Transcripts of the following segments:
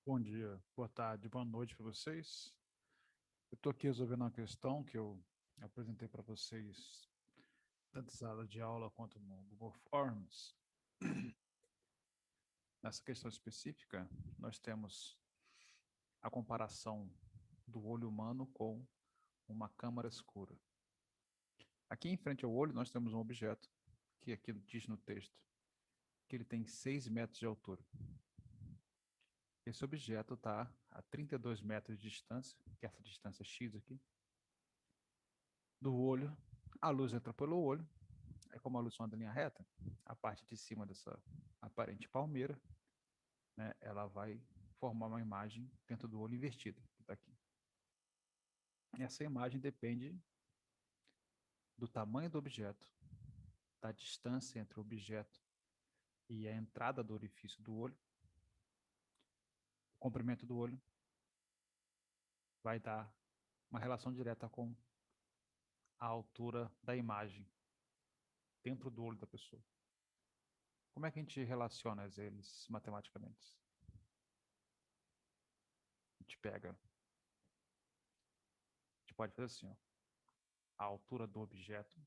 Bom dia, boa tarde, boa noite para vocês. Eu estou aqui resolvendo uma questão que eu apresentei para vocês, tanto em sala de aula quanto no Google Forms. Nessa questão específica, nós temos a comparação do olho humano com uma câmara escura. Aqui em frente ao olho, nós temos um objeto, que aqui diz no texto, que ele tem 6 metros de altura. Esse objeto está a 32 metros de distância, que é essa distância x aqui, do olho. A luz entra pelo olho, é como a luz anda em linha reta, a parte de cima dessa aparente palmeira, né, ela vai formar uma imagem dentro do olho invertida, que está aqui. Essa imagem depende do tamanho do objeto, da distância entre o objeto e a entrada do orifício do olho. O comprimento do olho vai dar uma relação direta com a altura da imagem dentro do olho da pessoa. Como é que a gente relaciona eles matematicamente? A gente pode fazer assim, ó, a altura do objeto,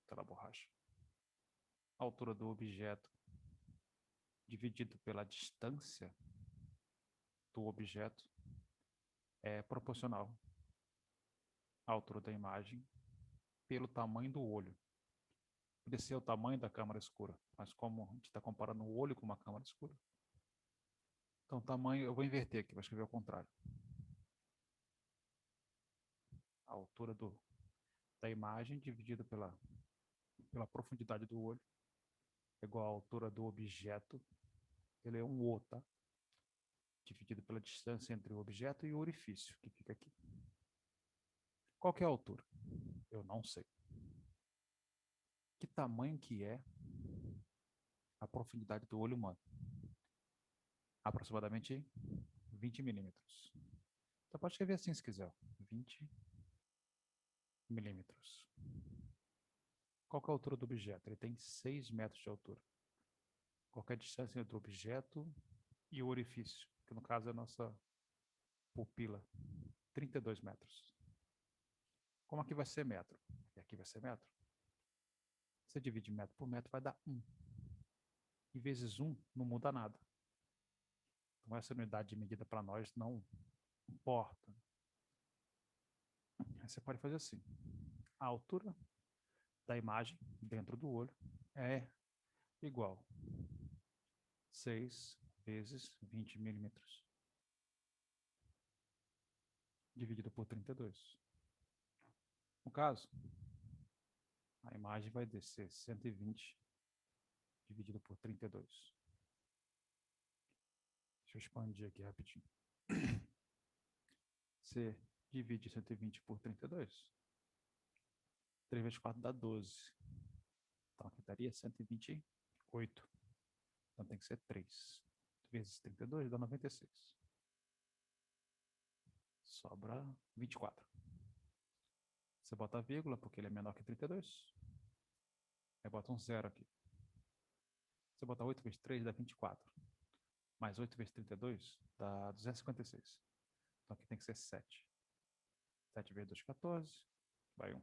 pela borracha, a altura do objeto dividido pela distância do objeto é proporcional à altura da imagem pelo tamanho do olho. Poderia ser o tamanho da câmara escura, mas como a gente está comparando o olho com uma câmara escura, então o tamanho, eu vou inverter aqui, vou escrever ao contrário. A altura da imagem dividida pela profundidade do olho é igual à altura do objeto, ele é um O, tá? Dividido pela distância entre o objeto e o orifício, que fica aqui. Qual que é a altura? Eu não sei. Que tamanho que é a profundidade do olho humano? Aproximadamente 20 milímetros. Você pode escrever assim se quiser. 20 milímetros. Qual que é a altura do objeto? Ele tem 6 metros de altura. Qual que é a distância entre o objeto e o orifício? Que no caso é a nossa pupila. 32 metros. Como aqui vai ser metro? E aqui vai ser metro. Você divide metro por metro, vai dar 1. E vezes 1 não muda nada. Então essa unidade de medida para nós não importa. Aí você pode fazer assim. A altura da imagem dentro do olho é igual a 6 vezes 20 milímetros dividido por 32. No caso, a imagem vai descer 120 dividido por 32. Deixa eu expandir aqui rapidinho. Você divide 120 por 32. 3 vezes 4 dá 12. Então aqui daria 128. Então tem que ser 3 vezes 32 dá 96. Sobra 24. Você bota a vírgula, porque ele é menor que 32. Aí bota um zero aqui. Você bota 8 vezes 3 dá 24. Mais 8 vezes 32 dá 256. Então aqui tem que ser 7. 7 vezes 2, 14. Vai 1.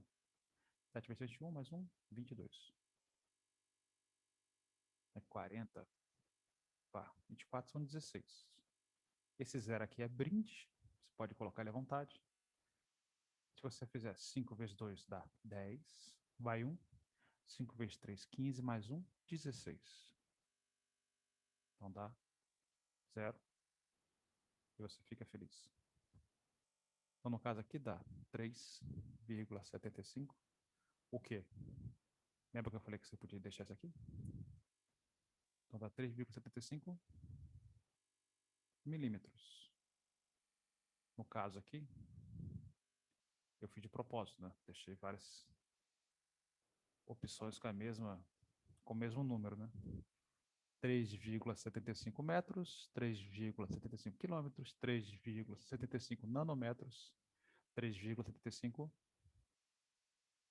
7 vezes 21, mais 1, 22. É 40. Pá, 24 são 16. Esse zero aqui é brinde. Você pode colocar ele à vontade. Se você fizer 5 vezes 2 dá 10. Vai 1. 5 vezes 3, 15. Mais 1, 16. Então dá 0. E você fica feliz. Então, no caso aqui dá 3,75. O quê? Lembra que eu falei que você podia deixar isso aqui? Então dá 3,75 milímetros. No caso aqui, eu fiz de propósito, né? Deixei várias opções com o mesmo número, né? 3,75 metros, 3,75 quilômetros, 3,75 nanômetros, 3,75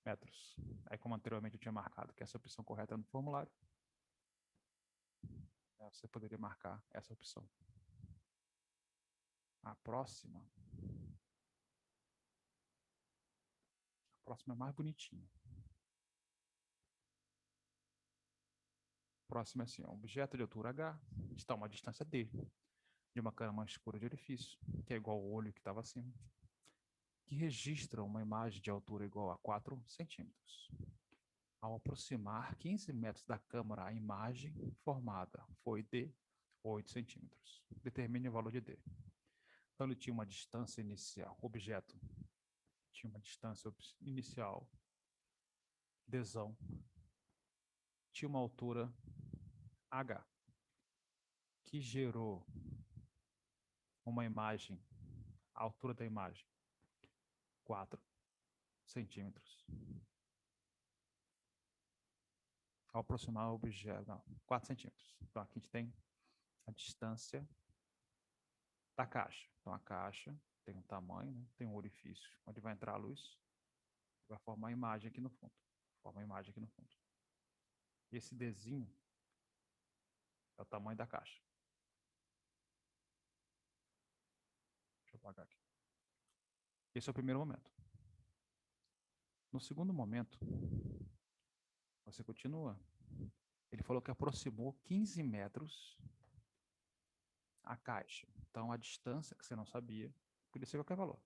metros. Aí, como anteriormente eu tinha marcado que essa opção correta é no formulário, Você poderia marcar essa opção. A próxima é mais bonitinha. A próxima é assim, um objeto de altura H está a uma distância D de uma cama escura de orifício, que é igual ao olho que estava acima, que registra uma imagem de altura igual a 4 centímetros. Ao aproximar 15 metros da câmara, a imagem formada foi de 8 centímetros. Determine o valor de D. Então, ele tinha uma distância inicial, o objeto tinha uma distância inicial, Dzão, tinha uma altura H, que gerou uma imagem, a altura da imagem, 4 centímetros. Ao aproximar o objeto, não, 4 centímetros. Então, aqui a gente tem a distância da caixa. Então, a caixa tem um tamanho, né? Tem um orifício onde vai entrar a luz, vai formar a imagem aqui no fundo. Forma a imagem aqui no fundo. E esse Dzinho é o tamanho da caixa. Deixa eu apagar aqui. Esse é o primeiro momento. No segundo momento, você continua. Ele falou que aproximou 15 metros a caixa. Então, a distância que você não sabia, podia ser qualquer valor.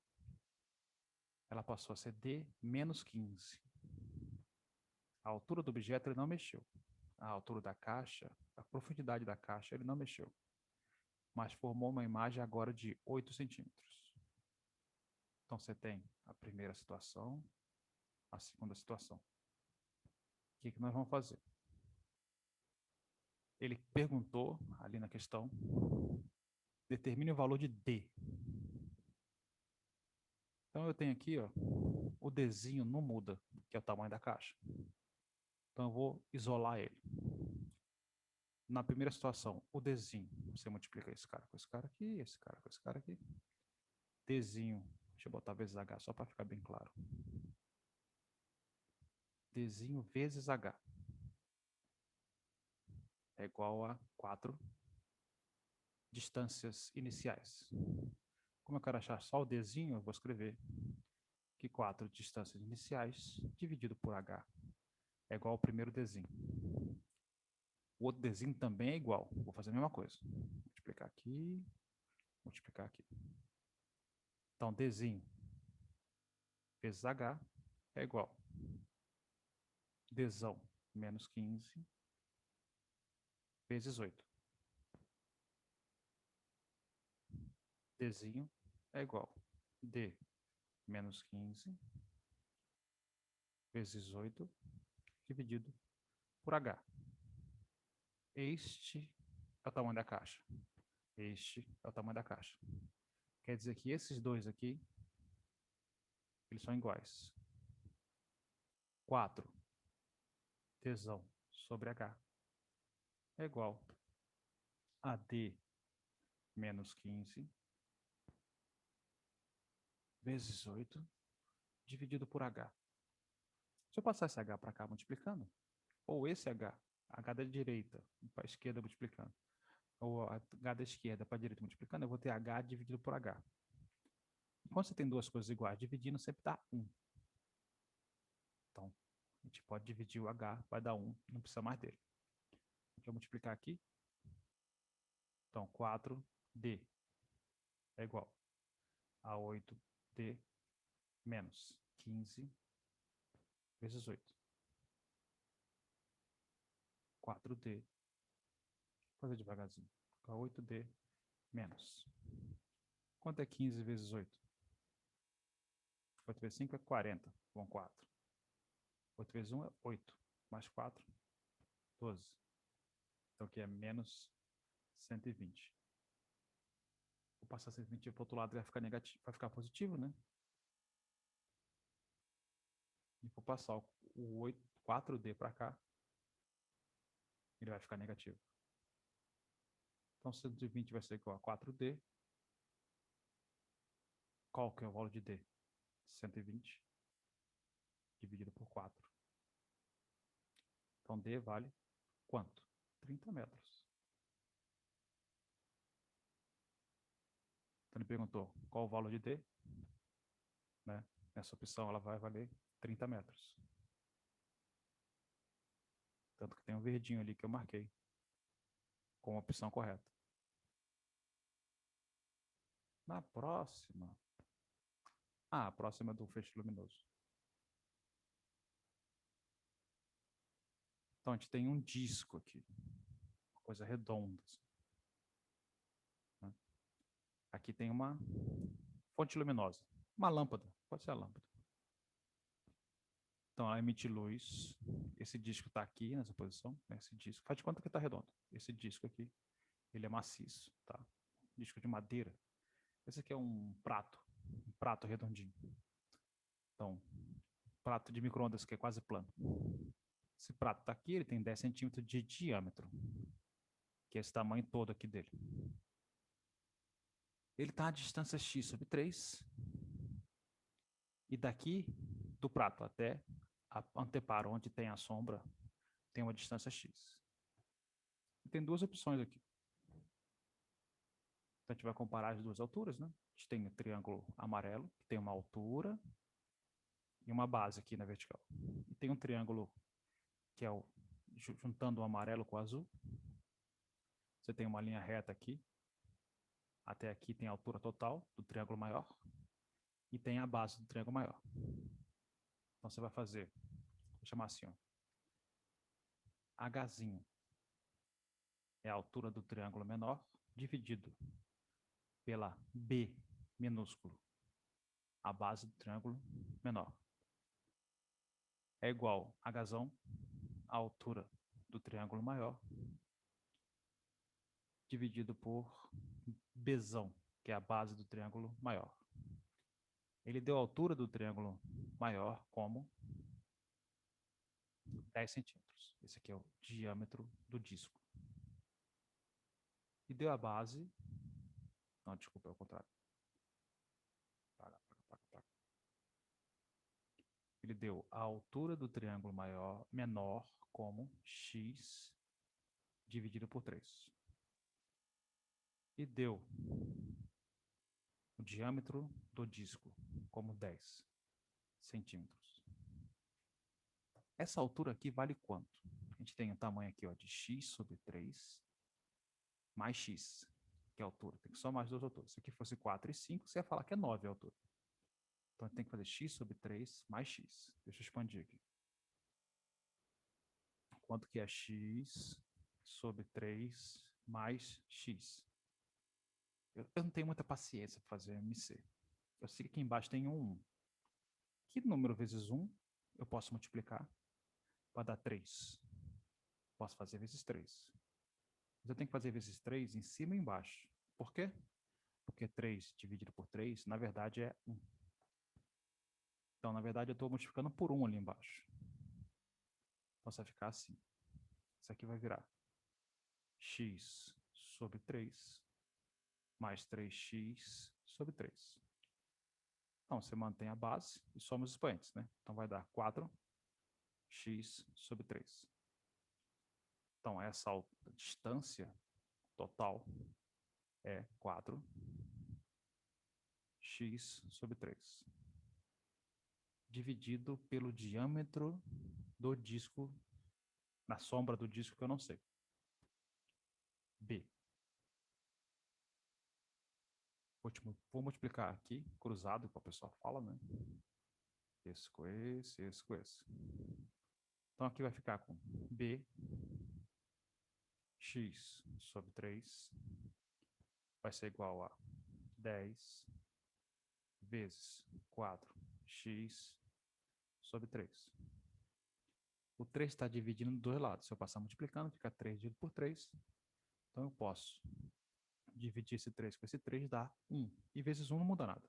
Ela passou a ser D menos 15. A altura do objeto ele não mexeu. A altura da caixa, a profundidade da caixa ele não mexeu. Mas formou uma imagem agora de 8 centímetros. Então, você tem a primeira situação, a segunda situação. O que nós vamos fazer? Ele perguntou ali na questão, determine o valor de D. Então eu tenho aqui, ó, o Dzinho não muda, que é o tamanho da caixa. Então eu vou isolar ele. Na primeira situação, o Dzinho, você multiplica esse cara com esse cara aqui, esse cara com esse cara aqui. Dzinho, deixa eu botar vezes H só para ficar bem claro. Dzinho vezes H é igual a 4 distâncias iniciais. Como eu quero achar só o Dzinho, eu vou escrever que 4 distâncias iniciais dividido por H é igual ao primeiro Dzinho. O outro Dzinho também é igual. Vou fazer a mesma coisa. Multiplicar aqui, multiplicar aqui. Então, Dzinho vezes H é igual Dzão menos 15 vezes 8. Dzinho é igual D menos 15 vezes 8 dividido por H. Este é o tamanho da caixa. Este é o tamanho da caixa. Quer dizer que esses dois aqui, eles são iguais. 4 Dzão sobre H é igual a D menos 15 vezes 8 dividido por H. Se eu passar esse H para cá multiplicando, ou esse H da direita para a esquerda multiplicando, ou H da esquerda para a direita multiplicando, eu vou ter H dividido por H. Quando você tem duas coisas iguais, dividindo sempre dá 1. Então, a gente pode dividir o H, vai dar 1, não precisa mais dele. Deixa eu multiplicar aqui. Então, 4D é igual a 8D menos 15 vezes 8. 4D, vou fazer devagarzinho. 8D menos. Quanto é 15 vezes 8? 8 vezes 5 é 40, com 4. 8 vezes 1 é 8, mais 4, 12. Então aqui é menos 120. Vou passar 120 para o outro lado, vai ficar negativo, vai ficar positivo, né? E vou passar o 4D para cá, ele vai ficar negativo. Então 120 vai ser igual a 4D. Qual que é o valor de D? 120 dividido por 4. Então D vale quanto? 30 metros. perguntou qual o valor de D, né? Nessa opção ela vai valer 30 metros. Tanto que tem um verdinho ali que eu marquei com a opção correta. Na próxima... a próxima é do feixe luminoso. Então, a gente tem um disco aqui, uma coisa redonda. Assim, né? Aqui tem uma fonte luminosa, uma lâmpada, pode ser a lâmpada. Então, ela emite luz. Esse disco está aqui nessa posição, né? Esse disco, faz de conta que está redondo. Esse disco aqui, ele é maciço, tá? Disco de madeira. Esse aqui é um prato redondinho. Então, prato de micro-ondas que é quase plano. Esse prato está aqui, ele tem 10 centímetros de diâmetro, que é esse tamanho todo aqui dele. Ele está à distância x sobre 3. E daqui do prato até a anteparo, onde tem a sombra, tem uma distância x. E tem duas opções aqui. Então, a gente vai comparar as duas alturas, né? A gente tem o triângulo amarelo, que tem uma altura e uma base aqui na vertical. E tem um triângulo que é o juntando o amarelo com o azul. Você tem uma linha reta aqui. Até aqui tem a altura total do triângulo maior. E tem a base do triângulo maior. Então, você vai fazer, vou chamar assim, ó. Hzinho é a altura do triângulo menor, dividido pela B minúsculo, a base do triângulo menor. É igual a Hzão, a altura do triângulo maior, dividido por Bzão, que é a base do triângulo maior. Ele deu a altura do triângulo maior como 10 centímetros. Esse aqui é o diâmetro do disco. E deu a base... Não, desculpa, é o contrário. Ele deu a altura do triângulo menor como x dividido por 3. E deu o diâmetro do disco como 10 centímetros. Essa altura aqui vale quanto? A gente tem o tamanho aqui, ó, de x sobre 3 mais x, que é a altura. Tem que somar as duas alturas. Se aqui fosse 4 e 5, você ia falar que é 9 a altura. Então, a gente tem que fazer x sobre 3 mais x. Deixa eu expandir aqui. Quanto que é x sobre 3 mais x? Eu não tenho muita paciência para fazer MC. Eu sei que aqui embaixo tem um 1. Que número vezes 1 eu posso multiplicar para dar 3? Posso fazer vezes 3. Mas eu tenho que fazer vezes 3 em cima e embaixo. Por quê? Porque 3 dividido por 3, na verdade, é 1. Então, na verdade, eu estou multiplicando por 1 ali embaixo. Então, vai ficar assim. Isso aqui vai virar x sobre 3 mais 3x sobre 3. Então, você mantém a base e soma os expoentes, né? Então, vai dar 4x sobre 3. Então, essa distância total é 4x sobre 3. Dividido pelo diâmetro do disco, na sombra do disco que eu não sei. B. Vou multiplicar aqui, cruzado, que o pessoal fala, né? Esse com esse, esse com esse. Então, aqui vai ficar com B x sobre 3 vai ser igual a 10 vezes 4x sobre 3. O 3 está dividindo dos dois lados. Se eu passar multiplicando, fica 3 dividido por 3. Então, eu posso dividir esse 3 com esse 3, dá 1. E vezes 1 não muda nada.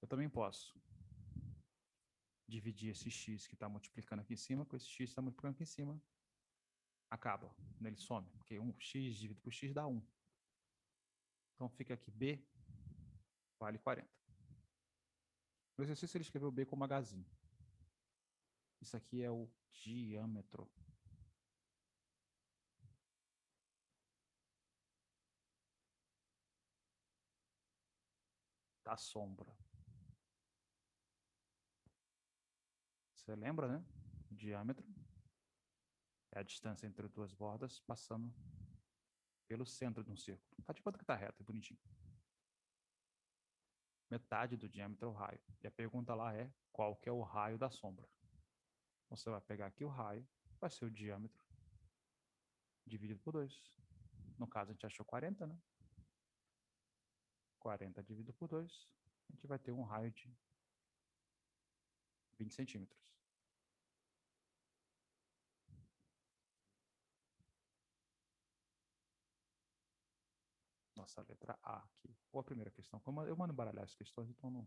Eu também posso dividir esse x que está multiplicando aqui em cima com esse x que está multiplicando aqui em cima. Acaba, ele some, porque 1x dividido por x dá 1. Então, fica aqui B vale 40. No exercício, ele escreveu B como Hzinho. Isso aqui é o diâmetro. da sombra. Você lembra, né? O diâmetro é a distância entre duas bordas passando pelo centro de um círculo. Tá de conta que tá reto, é bonitinho. Metade do diâmetro é o raio. E a pergunta lá é, qual que é o raio da sombra? Você vai pegar aqui o raio, vai ser o diâmetro dividido por 2. No caso, a gente achou 40, né? 40 dividido por 2, a gente vai ter um raio de 20 centímetros. Nossa letra A aqui. Ou a primeira questão. Eu mando embaralhar as questões, então não.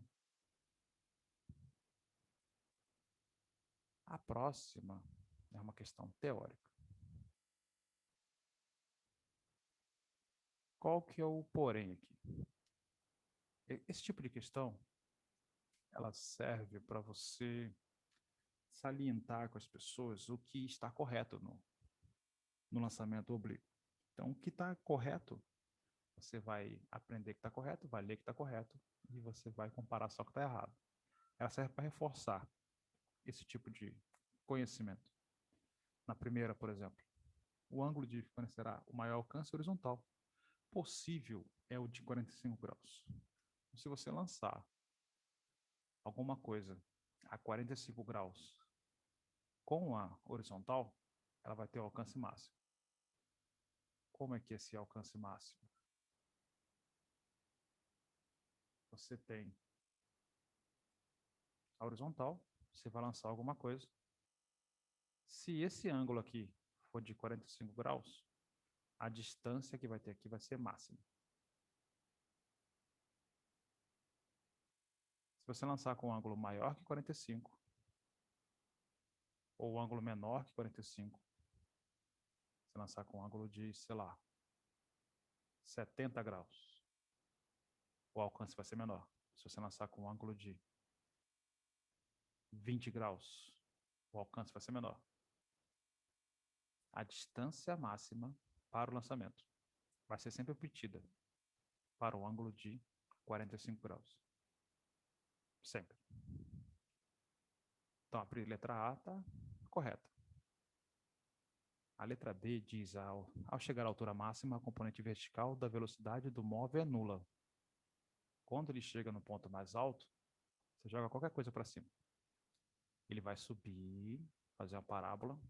A próxima é uma questão teórica. Qual que é o porém aqui? Esse tipo de questão, ela serve para você salientar com as pessoas o que está correto no lançamento oblíquo. Então, o que está correto, você vai aprender que está correto, vai ler que está correto, e você vai comparar só o que está errado. Ela serve para reforçar esse tipo de conhecimento. Na primeira, por exemplo, o ângulo de fornecerá o maior alcance horizontal possível é o de 45 graus. Então, se você lançar alguma coisa a 45 graus com a horizontal, ela vai ter o alcance máximo. Como é que é esse alcance máximo? Você tem a horizontal, você vai lançar alguma coisa. Se esse ângulo aqui for de 45 graus, a distância que vai ter aqui vai ser máxima. Se você lançar com um ângulo maior que 45, ou um ângulo menor que 45, se lançar com um ângulo de, sei lá, 70 graus, o alcance vai ser menor. Se você lançar com um ângulo de 20 graus, o alcance vai ser menor. A distância máxima para o lançamento vai ser sempre obtida para o ângulo de 45 graus. Sempre. Então, a letra A está correta. A letra B diz, ao chegar à altura máxima, a componente vertical da velocidade do móvel é nula. Quando ele chega no ponto mais alto, você joga qualquer coisa para cima. Ele vai subir, fazer uma parábola,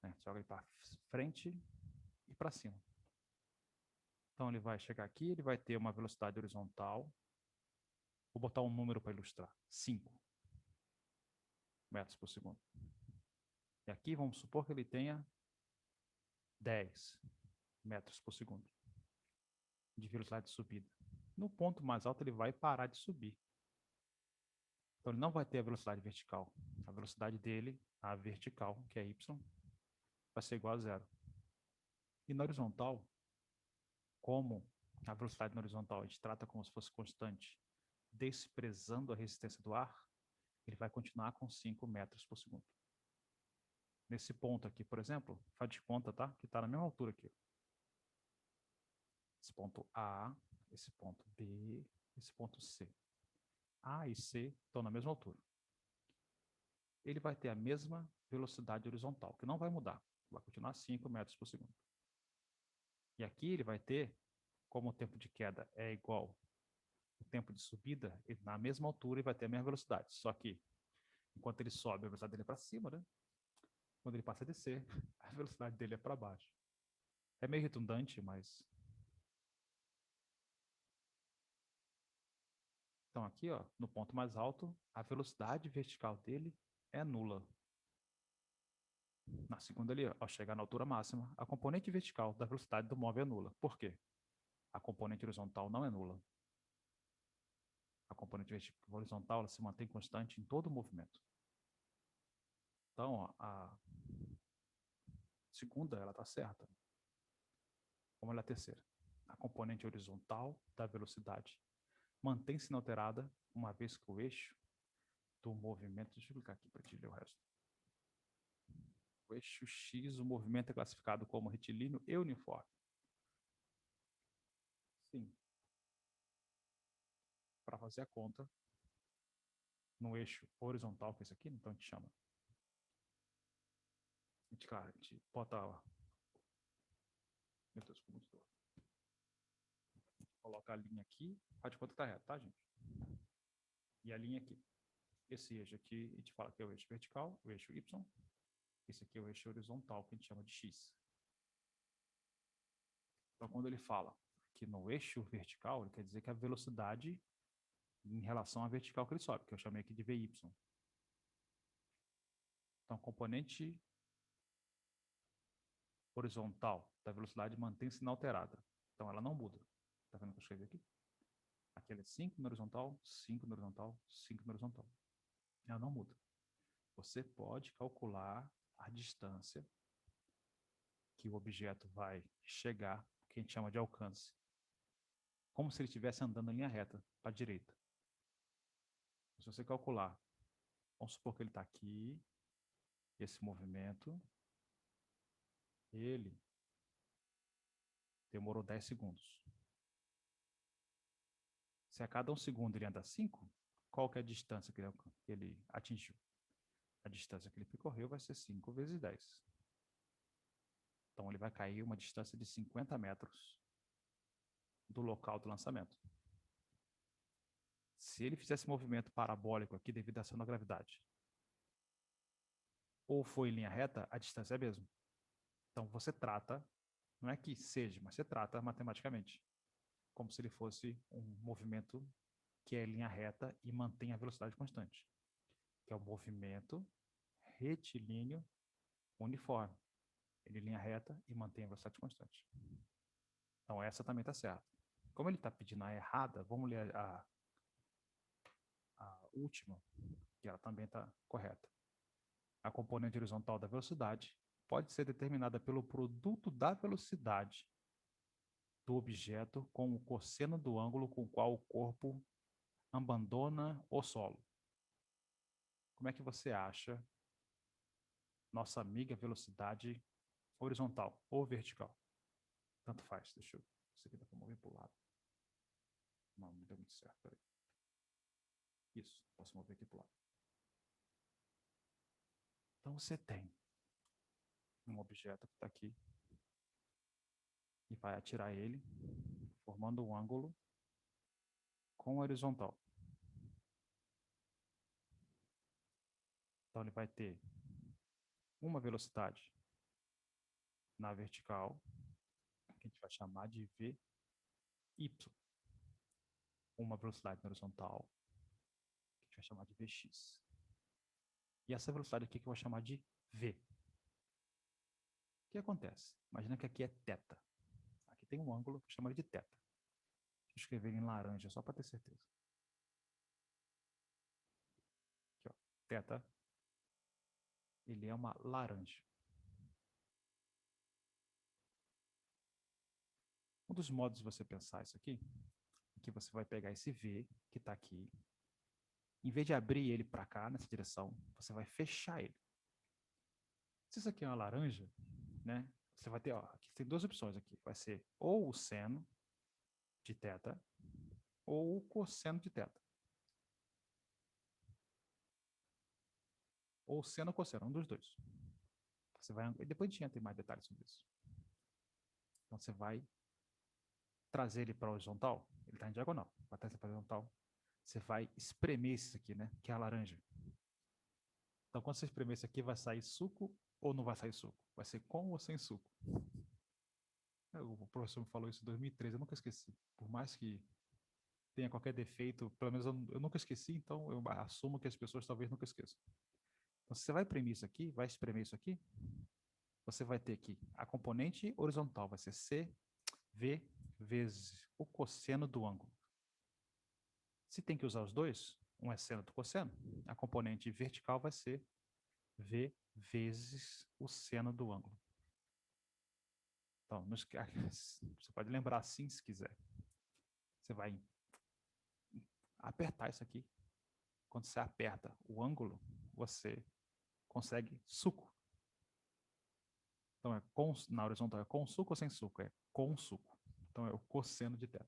né? Joga ele para frente e para cima. Então, ele vai chegar aqui, ele vai ter uma velocidade horizontal. Vou botar um número para ilustrar. 5 metros por segundo. E aqui vamos supor que ele tenha 10 metros por segundo de velocidade de subida. No ponto mais alto, ele vai parar de subir. Então, ele não vai ter a velocidade vertical. A velocidade dele, a vertical, que é y, vai ser igual a zero. E na horizontal, como a velocidade na horizontal a gente trata como se fosse constante, desprezando a resistência do ar, ele vai continuar com 5 metros por segundo. Nesse ponto aqui, por exemplo, faz de conta, tá? Que está na mesma altura aqui. Esse ponto A, esse ponto B, esse ponto C. A e C estão na mesma altura. Ele vai ter a mesma velocidade horizontal, que não vai mudar. Vai continuar 5 metros por segundo. E aqui ele vai ter, como o tempo de queda é igual ao tempo de subida, ele, na mesma altura ele vai ter a mesma velocidade. Só que, enquanto ele sobe, a velocidade dele é para cima, né? Quando ele passa a descer, a velocidade dele é para baixo. É meio redundante, mas... Então aqui, ó, no ponto mais alto, a velocidade vertical dele é nula. Na segunda ali, ao chegar na altura máxima, a componente vertical da velocidade do móvel é nula. Por quê? A componente horizontal não é nula. A componente horizontal ela se mantém constante em todo o movimento. Então, ó, a segunda ela está certa. Como ela é a terceira? A componente horizontal da velocidade mantém-se inalterada uma vez que o eixo do movimento... Deixa eu clicar aqui para te ler o resto. O eixo X, o movimento é classificado como retilíneo e uniforme. Sim. para fazer a conta no eixo horizontal, que é esse aqui, então a gente chama. A gente bota. Meu Deus, como estou. Coloca a linha aqui, faz de conta que tá reto, tá, gente? E a linha aqui. Esse eixo aqui, a gente fala que é o eixo vertical, o eixo Y. Esse aqui é o eixo horizontal, que a gente chama de X. Então, quando ele fala que no eixo vertical, ele quer dizer que a velocidade em relação à vertical que ele sobe, que eu chamei aqui de VY. Então, a componente horizontal da velocidade mantém-se inalterada. Então, ela não muda. Está vendo o que eu escrevi aqui? Aqui ela é 5 no horizontal, 5 no horizontal, 5 no horizontal. Ela não muda. Você pode calcular a distância que o objeto vai chegar, que a gente chama de alcance, como se ele estivesse andando em linha reta para a direita. Se você calcular, vamos supor que ele está aqui, esse movimento, ele demorou 10 segundos. Se a cada 1 segundo ele anda 5, qual que é a distância que ele atingiu? A distância que ele percorreu vai ser 5 vezes 10. Então, ele vai cair uma distância de 50 metros do local do lançamento. Se ele fizesse movimento parabólico aqui devido à ação da gravidade, ou foi em linha reta, a distância é a mesma. Então, você trata, não é que seja, mas você trata matematicamente, como se ele fosse um movimento que é em linha reta e mantém a velocidade constante, que é o movimento retilíneo uniforme. Ele em linha reta e mantém a velocidade constante. Então, essa também está certa. Como ele está pedindo a errada, vamos ler a última, que ela também está correta. A componente horizontal da velocidade pode ser determinada pelo produto da velocidade do objeto com o cosseno do ângulo com o qual o corpo abandona o solo. Como é que você acha nossa amiga velocidade horizontal ou vertical? Tanto faz. Deixa eu... Isso aqui dá para mover para o lado. Não deu muito certo. Peraí. Isso, posso mover aqui para o lado. Então você tem um objeto que está aqui e vai atirar ele, formando um ângulo com horizontal. Então ele vai ter uma velocidade na vertical, que a gente vai chamar de VY. Uma velocidade na horizontal, que a gente vai chamar de Vx. E essa velocidade aqui que eu vou chamar de V. O que acontece? Imagina que aqui é θ. Aqui tem um ângulo que eu chamo de θ. Deixa eu escrever em laranja só para ter certeza. Aqui, ó. Θ. Ele é uma laranja. Um dos modos de você pensar isso aqui é que você vai pegar esse V que está aqui. Em vez de abrir ele para cá, nessa direção, você vai fechar ele. Se isso aqui é uma laranja, né? Você vai ter, ó, aqui tem duas opções aqui. Vai ser ou o seno de θ ou o cosseno de θ. Ou seno ou cosseno, um dos dois. Você vai, e depois a gente entra em mais detalhes sobre isso. Então você vai trazer ele para a horizontal, ele está em diagonal, vai trazer para a horizontal. Você vai espremer isso aqui, né? Que é a laranja. Então quando você espremer isso aqui, vai sair suco ou não vai sair suco? Vai ser com ou sem suco? O professor me falou isso em 2013, eu nunca esqueci. Por mais que tenha qualquer defeito, pelo menos eu nunca esqueci, então eu assumo que as pessoas talvez nunca esqueçam. Então, se você vai imprimir isso aqui, vai espremer isso aqui, você vai ter aqui a componente horizontal, vai ser CV vezes o cosseno do ângulo. Se tem que usar os dois, um é seno do cosseno, a componente vertical vai ser V vezes o seno do ângulo. Então, você pode lembrar assim se quiser. Você vai apertar isso aqui. Quando você aperta o ângulo, você consegue suco. Então, na horizontal é com suco ou sem suco? É com suco. Então, é o cosseno de θ.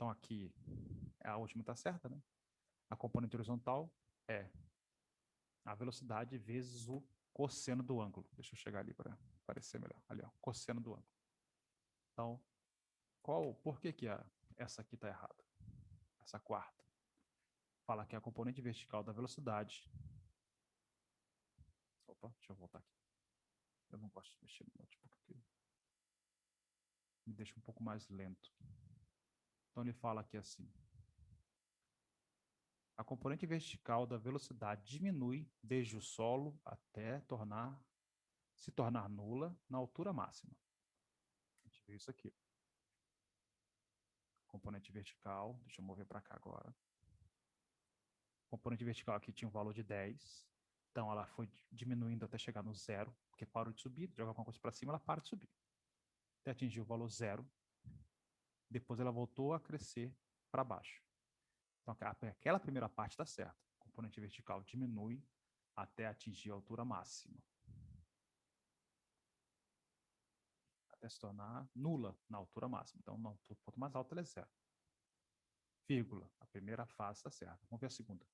Então, aqui, a última está certa, né? A componente horizontal é a velocidade vezes o cosseno do ângulo. Deixa eu chegar ali para parecer melhor. Ali, ó, cosseno do ângulo. Então, por que essa aqui está errada? Essa quarta. Fala que a componente vertical da velocidade... Opa, deixa eu voltar aqui. Eu não gosto de mexer no notebook porque me deixa um pouco mais lento. Então, ele fala aqui assim. A componente vertical da velocidade diminui desde o solo até se tornar nula na altura máxima. A gente vê isso aqui. Componente vertical, deixa eu mover para cá agora. Componente vertical aqui tinha um valor de 10. Então, ela foi diminuindo até chegar no zero, porque parou de subir, joga alguma coisa para cima, ela para de subir. Até atingir o valor zero. Depois ela voltou a crescer para baixo. Então, aquela primeira parte está certa. A componente vertical diminui até atingir a altura máxima. Até se tornar nula na altura máxima. Então, no ponto mais alto ela é zero. Vírgula. A primeira fase está certa. Vamos ver a segunda.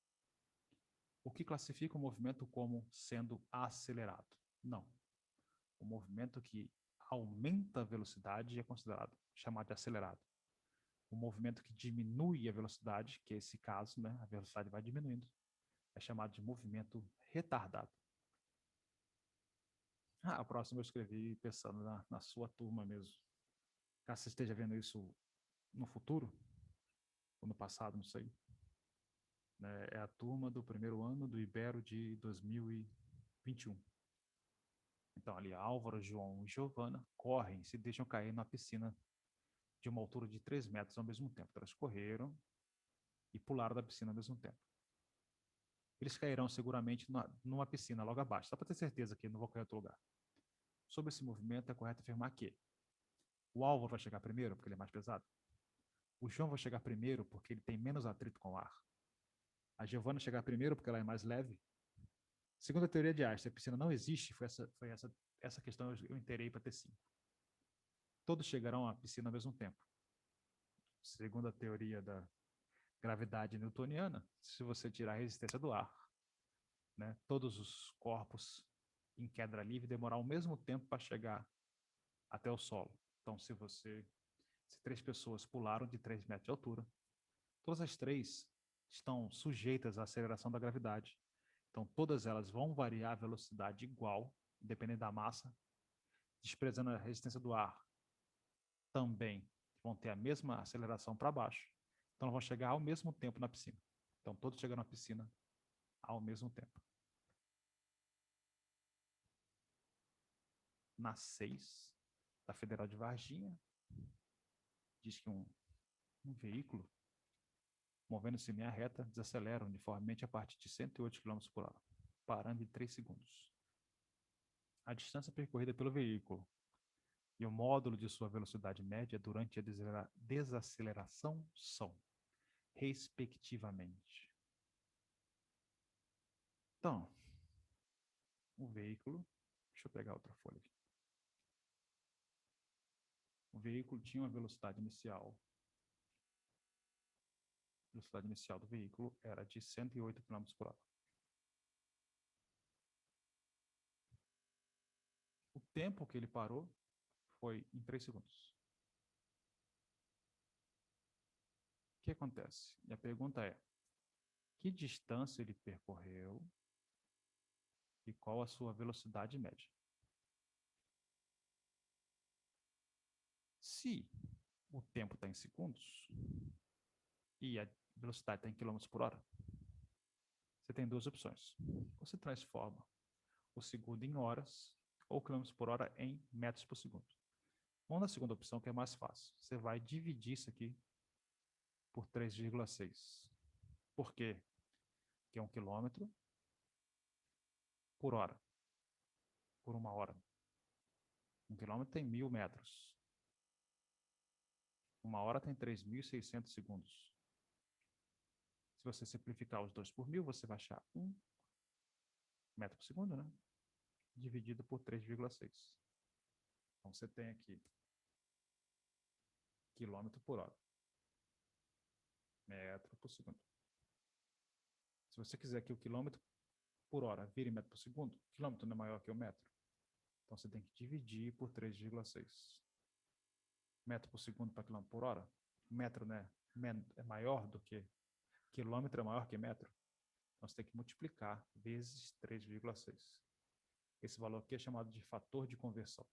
O que classifica o movimento como sendo acelerado? Não. O movimento que aumenta a velocidade é chamado de acelerado. O movimento que diminui a velocidade, que é esse caso, né, a velocidade vai diminuindo, é chamado de movimento retardado. A próxima eu escrevi pensando na sua turma mesmo. Caso você esteja vendo isso no futuro, ou no passado, não sei. É a turma do primeiro ano do Ibero de 2021. Então, ali, Álvaro, João e Giovana correm, se deixam cair na piscina de uma altura de 3 metros ao mesmo tempo. Então, elas correram e pularam da piscina ao mesmo tempo. Eles cairão seguramente numa piscina logo abaixo, só para ter certeza que não vou cair em outro lugar. Sobre esse movimento, é correto afirmar que o Álvaro vai chegar primeiro, porque ele é mais pesado. O João vai chegar primeiro, porque ele tem menos atrito com o ar. A Giovana chegar primeiro, porque ela é mais leve. Segundo a teoria de Einstein, a piscina não existe, foi essa questão eu inteirei para ter 5. Todos chegarão à piscina ao mesmo tempo. Segundo a teoria da gravidade newtoniana, se você tirar a resistência do ar, né, todos os corpos em queda livre demorar o mesmo tempo para chegar até o solo. Então, se 3 pessoas pularam de 3 metros de altura, todas as 3 estão sujeitas à aceleração da gravidade. Então, todas elas vão variar a velocidade igual, dependendo da massa, desprezando a resistência do ar. Também vão ter a mesma aceleração para baixo. Então, vão chegar ao mesmo tempo na piscina. Então, todos chegam na piscina ao mesmo tempo. Na 6 da Federal de Varginha, diz que um veículo, movendo-se em linha reta, desacelera uniformemente a partir de 108 km por hora, parando em 3 segundos. A distância percorrida pelo veículo e o módulo de sua velocidade média durante a desaceleração são, respectivamente. Então, o veículo... Deixa eu pegar outra folha aqui. O veículo tinha uma velocidade inicial. A velocidade inicial do veículo era de 108 km por hora. O tempo que ele parou foi em 3 segundos. O que acontece? E a pergunta é, que distância ele percorreu e qual a sua velocidade média? Se o tempo está em segundos e a velocidade está em quilômetros por hora, você tem 2 opções. Você transforma o segundo em horas ou quilômetros por hora em metros por segundo. Vamos na segunda opção, que é mais fácil. Você vai dividir isso aqui por 3,6. Por quê? Porque é 1 quilômetro por hora, por 1 hora. 1 quilômetro tem 1.000 metros. 1 hora tem 3.600 segundos. Se você simplificar os 2 por 1.000, você vai achar 1 metro por segundo, né? Dividido por 3,6. Então, você tem aqui quilômetro por hora. metro por segundo. Se você quiser que o quilômetro por hora vire metro por segundo, o quilômetro não é maior que o metro. Então você tem que dividir por 3,6. Metro por segundo para quilômetro por hora. Metro, né, é maior do que quilômetro, é maior que metro. Então você tem que multiplicar vezes 3,6. Esse valor aqui é chamado de fator de conversão.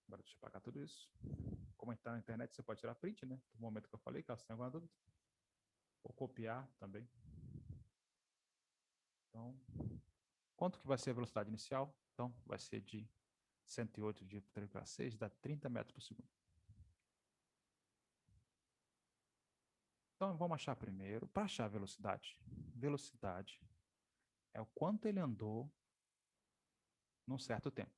Agora deixa eu apagar tudo isso. Como está na internet, você pode tirar print, né? No momento que eu falei, caso tenha alguma dúvida. Ou copiar também. Então, quanto que vai ser a velocidade inicial? Então, vai ser de 108 dividido por 3,6, dá 30 metros por segundo. Então, vamos achar primeiro. Para achar a velocidade, velocidade é o quanto ele andou num certo tempo.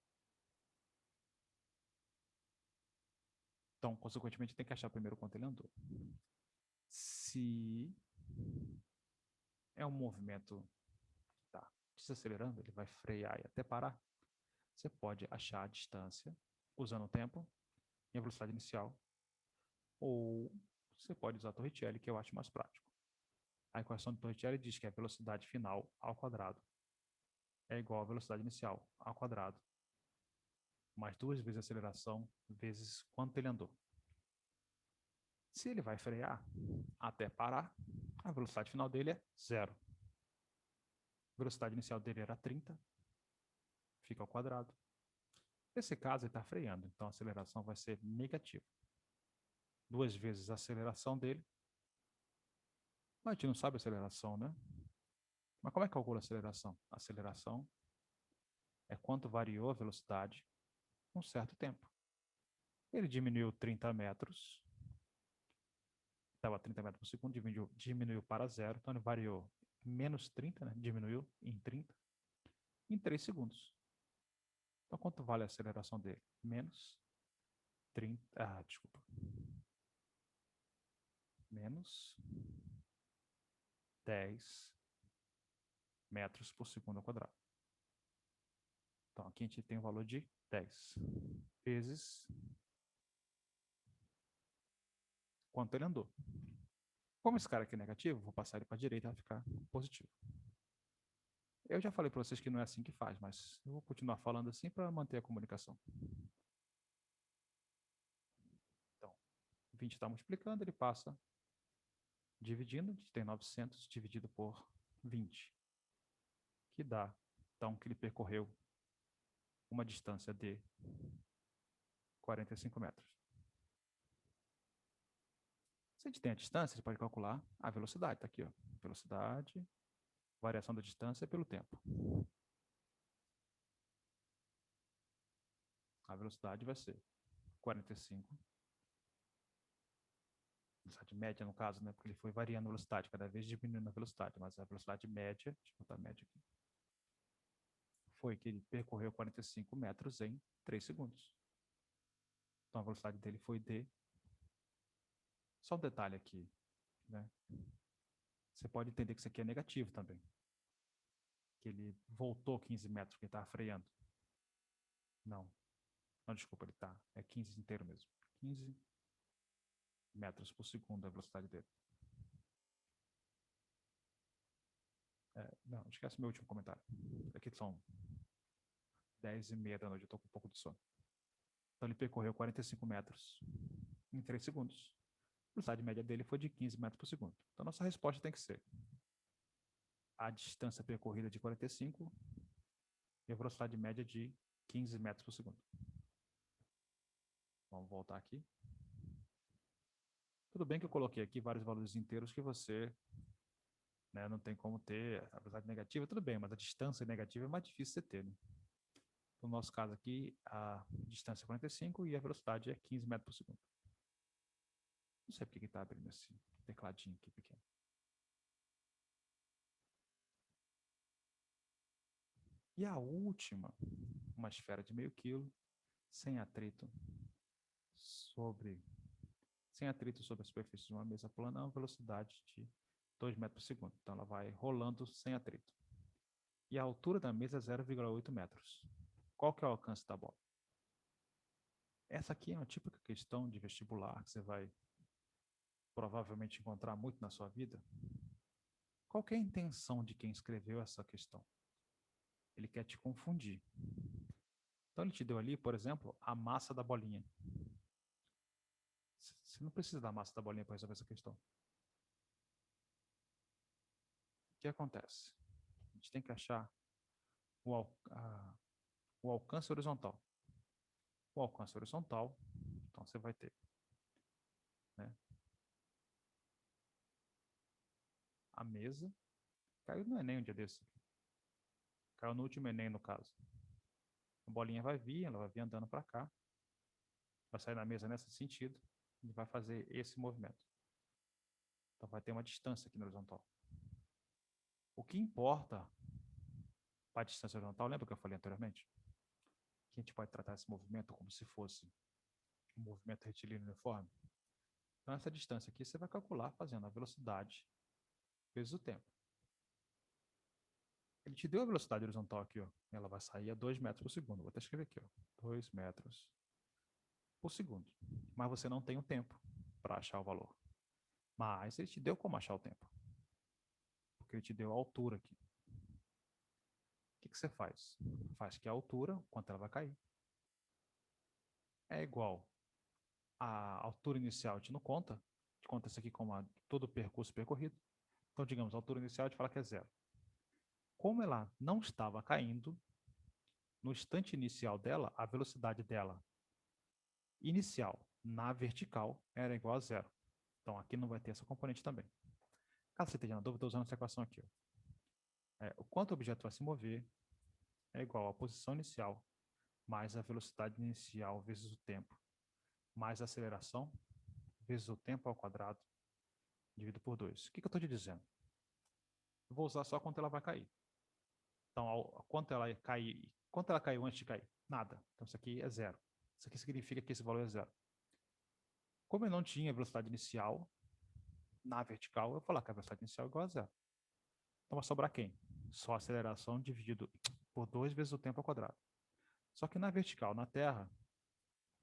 Então, consequentemente, tem que achar primeiro quanto ele andou. Se é um movimento que está desacelerando, ele vai frear e até parar, você pode achar a distância usando o tempo e a velocidade inicial, ou você pode usar a Torricelli, que eu acho mais prático. A equação de Torricelli diz que a velocidade final ao quadrado é igual à velocidade inicial ao quadrado, mais 2 vezes a aceleração, vezes quanto ele andou. Se ele vai frear até parar, a velocidade final dele é 0. A velocidade inicial dele era 30, fica ao quadrado. Nesse caso, ele está freando, então a aceleração vai ser negativa. 2 vezes a aceleração dele. Mas a gente não sabe a aceleração, né? Mas como é que calcula a aceleração? A aceleração é quanto variou a velocidade um certo tempo. Ele diminuiu 30 metros, estava a 30 metros por segundo, diminuiu para 0, então ele variou menos 30, né? Diminuiu em 30, em 3 segundos. Então, quanto vale a aceleração dele? Menos 30, desculpa. Menos 10 metros por segundo ao quadrado. Então, aqui a gente tem o valor de 10 vezes quanto ele andou. Como esse cara aqui é negativo, vou passar ele para a direita e vai ficar positivo. Eu já falei para vocês que não é assim que faz, mas eu vou continuar falando assim para manter a comunicação. Então, 20 está multiplicando, ele passa dividindo, a gente tem 900 dividido por 20, que dá, então, que ele percorreu uma distância de 45 metros. Se a gente tem a distância, a gente pode calcular a velocidade. Está aqui, ó. Velocidade, variação da distância pelo tempo. A velocidade vai ser 45. Velocidade média, no caso, né? Porque ele foi variando a velocidade, cada vez diminuindo a velocidade. Mas a velocidade média, deixa eu botar a média aqui, foi que ele percorreu 45 metros em 3 segundos. Então a velocidade dele foi de... Só um detalhe aqui, né? Você pode entender que isso aqui é negativo também. Que ele voltou 15 metros, porque ele estava freando. Não. Não, desculpa, ele está. É 15 inteiro mesmo. 15 metros por segundo a velocidade dele. Não, esquece meu último comentário. Aqui são 10h30 da noite, eu estou com um pouco de sono. Então ele percorreu 45 metros em 3 segundos. A velocidade média dele foi de 15 metros por segundo. Então nossa resposta tem que ser a distância percorrida de 45 e a velocidade média de 15 metros por segundo. Vamos voltar aqui. Tudo bem que eu coloquei aqui vários valores inteiros que você, né, não tem como ter a velocidade negativa, tudo bem, mas a distância negativa é mais difícil você ter. Né? No nosso caso aqui, a distância é 45 e a velocidade é 15 metros por segundo. Não sei porque está abrindo esse tecladinho aqui pequeno. E a última, uma esfera de meio quilo, sem atrito sobre a superfície de uma mesa plana, a uma velocidade de 2 metros por segundo. Então ela vai rolando sem atrito. E a altura da mesa é 0,8 metros. Qual que é o alcance da bola? Essa aqui é uma típica questão de vestibular que você vai provavelmente encontrar muito na sua vida, qual que é a intenção de quem escreveu essa questão? Ele quer te confundir. Então ele te deu ali, por exemplo, a massa da bolinha. Você não precisa da massa da bolinha para resolver essa questão. O que acontece? A gente tem que achar o alcance horizontal. O alcance horizontal, então você vai ter, né, a mesa. Caiu no Enem um dia desse. Caiu no último Enem, no caso. A bolinha vai vir, ela vai vir andando para cá, vai sair da mesa nesse sentido e vai fazer esse movimento. Então vai ter uma distância aqui no horizontal. O que importa para a distância horizontal, lembra que eu falei anteriormente? Que a gente pode tratar esse movimento como se fosse um movimento retilíneo uniforme. Então essa distância aqui você vai calcular fazendo a velocidade vezes o tempo. Ele te deu a velocidade horizontal aqui, ó. Ela vai sair a 2 metros por segundo. Vou até escrever aqui, ó. 2 metros por segundo. Mas você não tem o tempo para achar o valor. Mas ele te deu como achar o tempo. Porque ele te deu a altura aqui. O que você faz? Faz que a altura, quanto ela vai cair, é igual à altura inicial, a gente não conta. A gente conta isso aqui como todo o percurso percorrido. Então, digamos, a altura inicial a gente fala que é zero. Como ela não estava caindo, no instante inicial dela, a velocidade dela inicial na vertical era igual a zero. Então, aqui não vai ter essa componente também. Caso você esteja na dúvida, estou usando essa equação aqui. O quanto o objeto vai se mover é igual à posição inicial mais a velocidade inicial vezes o tempo, mais a aceleração vezes o tempo ao quadrado, dividido por 2. O que eu estou te dizendo? Eu vou usar só quanto ela vai cair. Então, quanto ela caiu antes de cair? Nada. Então, isso aqui é zero. Isso aqui significa que esse valor é zero. Como eu não tinha velocidade inicial na vertical, eu vou falar que a velocidade inicial é igual a zero. Então, vai sobrar quem? Só a aceleração dividido por 2 vezes o tempo ao quadrado. Só que na vertical, na Terra,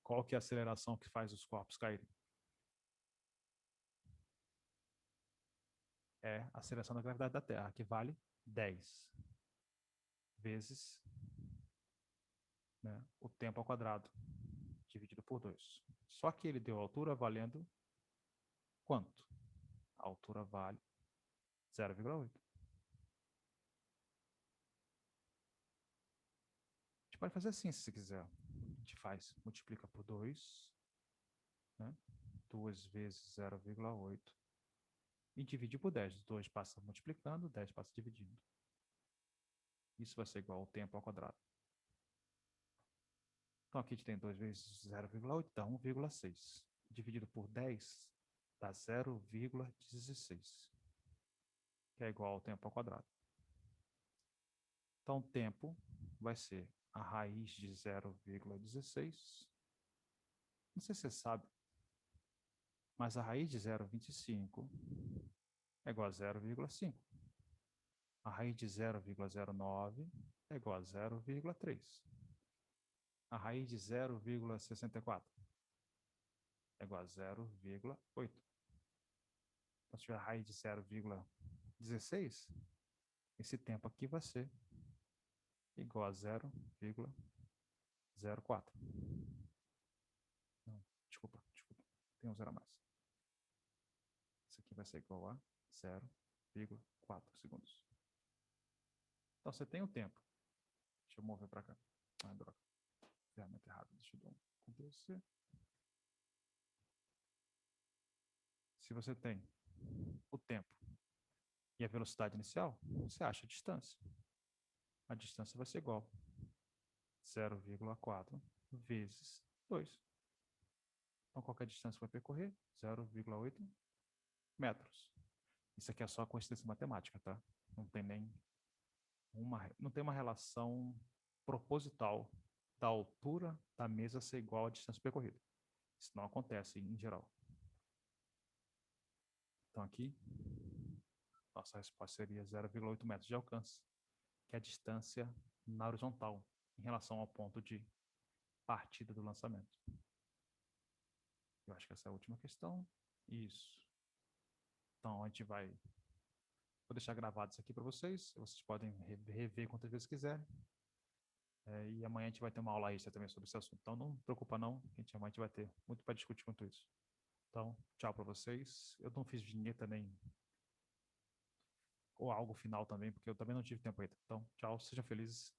qual que é a aceleração que faz os corpos caírem? É a aceleração da gravidade da Terra, que vale 10 vezes, né, o tempo ao quadrado, dividido por 2. Só que ele deu a altura valendo quanto? A altura vale 0,8. A gente pode fazer assim, se você quiser. A gente faz, multiplica por 2, né? 2 vezes 0,8 e divide por 10. 2 passa multiplicando, 10 passa dividindo. Isso vai ser igual ao tempo ao quadrado. Então aqui a gente tem 2 vezes 0,8, dá 1,6. Dividido por 10 dá 0,16, que é igual ao tempo ao quadrado. Então, tempo vai ser a raiz de 0,16. Não sei se você sabe, mas a raiz de 0,25 é igual a 0,5. A raiz de 0,09 é igual a 0,3. A raiz de 0,64 é igual a 0,8. Então, se tiver a raiz de 0,16, esse tempo aqui vai ser igual a 0,04. Não, desculpa, tem um zero a mais. Isso aqui vai ser igual a 0,4 segundos. Então, você tem o tempo. Deixa eu mover para cá. Ah, droga. Ferramenta errada. Deixa eu dar um Ctrl+C. Se você tem o tempo e a velocidade inicial, você acha a distância. A distância vai ser igual a 0,4 vezes 2. Então, qual é a distância que vai percorrer? 0,8 metros. Isso aqui é só coincidência matemática, tá? Não tem uma relação proposital da altura da mesa ser igual à distância percorrida. Isso não acontece em geral. Então aqui, nossa resposta seria 0,8 metros de alcance, que é a distância na horizontal em relação ao ponto de partida do lançamento. Eu acho que essa é a última questão. Isso. Então, a gente vai... Vou deixar gravado isso aqui para vocês. Vocês podem rever quantas vezes quiserem. E amanhã a gente vai ter uma aula extra também sobre esse assunto. Então, não preocupa não, amanhã a gente vai ter muito para discutir quanto isso. Então, tchau para vocês. Eu não fiz vinheta nem... ou algo final também, porque eu também não tive tempo ainda. Então, tchau, sejam felizes.